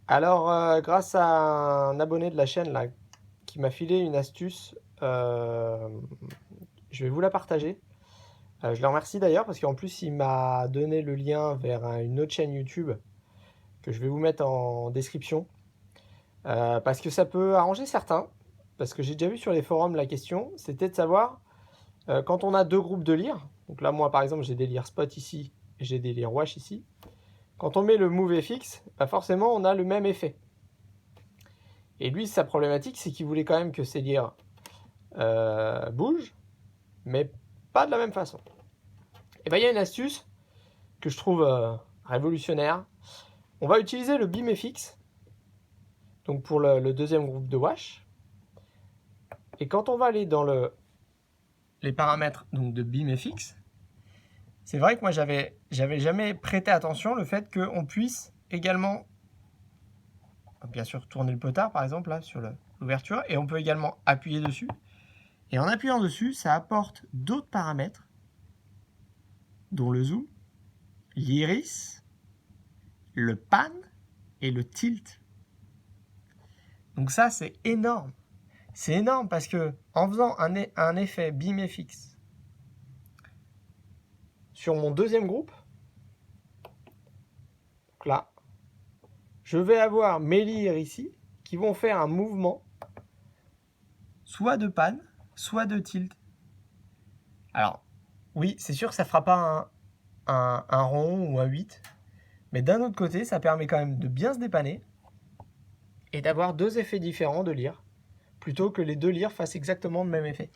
Alors, grâce à un abonné de la chaîne là, qui m'a filé une astuce, je vais vous la partager. Je le remercie d'ailleurs parce qu'en plus il m'a donné le lien vers une autre chaîne YouTube que je vais vous mettre en description. Parce que ça peut arranger certains. Parce que j'ai déjà vu sur les forums la question, c'était de savoir quand on a deux groupes de lyres. Donc là, moi par exemple, j'ai des lyres spot ici et j'ai des lyres wash ici. Quand on met le move FX, bah forcément on a le même effet. Et lui, sa problématique, c'est qu'il voulait quand même que ses lyres bougent, mais pas de la même façon. Et bien, il y a une astuce que je trouve révolutionnaire. On va utiliser le beam FX, donc pour le deuxième groupe de wash. Et quand on va aller dans les paramètres donc de beam FX, c'est vrai que moi, j'avais jamais prêté attention le fait qu'on puisse également, bien sûr, tourner le potard, par exemple, là, sur l'ouverture, et on peut également appuyer dessus. Et en appuyant dessus, ça apporte d'autres paramètres, dont le zoom, l'iris, le pan et le tilt. Donc ça, c'est énorme. C'est énorme parce que en faisant un effet beam FX sur mon deuxième groupe, donc là, je vais avoir mes lyres ici qui vont faire un mouvement soit de pan, soit de tilt. Alors, oui, c'est sûr que ça ne fera pas un rond ou un 8, mais d'un autre côté, ça permet quand même de bien se dépanner et d'avoir deux effets différents de lyre, plutôt que les deux lyres fassent exactement le même effet.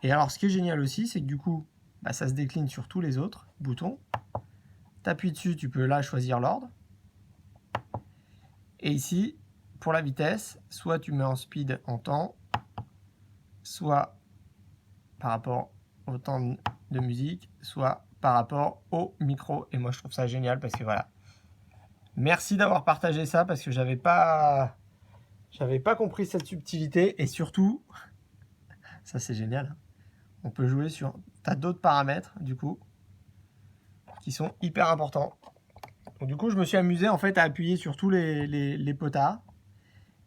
Et alors, ce qui est génial aussi, c'est que du coup, bah, ça se décline sur tous les autres boutons. T'appuies dessus, tu peux là choisir l'ordre. Et ici, pour la vitesse, soit tu mets en speed en temps, soit par rapport au temps de musique, soit par rapport au micro. Et moi, je trouve ça génial parce que voilà. Merci d'avoir partagé ça parce que j'avais pas compris cette subtilité. Et surtout, ça c'est génial. On peut jouer sur... T'as d'autres paramètres, du coup, qui sont hyper importants. Donc, du coup, je me suis amusé en fait à appuyer sur tous les potards.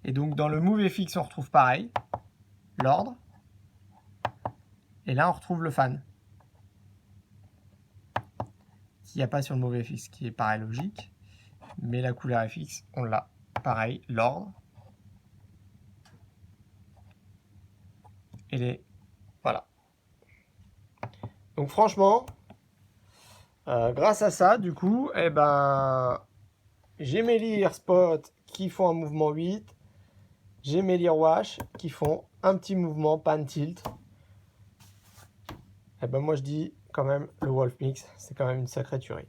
Et donc, dans le Move FX, on retrouve pareil, l'ordre. Et là, on retrouve le fan. Qu'il n'y a pas sur le Move FX, qui est pareil logique. Mais la couleur FX, on l'a. Pareil, l'ordre. Et les... Voilà. Donc, franchement, grâce à ça, du coup, eh ben, j'ai mes lyres spot qui font un mouvement 8. J'ai mes lyres wash qui font un petit mouvement pan tilt. Et ben moi je dis quand même le Wolf Mix, c'est quand même une sacrée tuerie.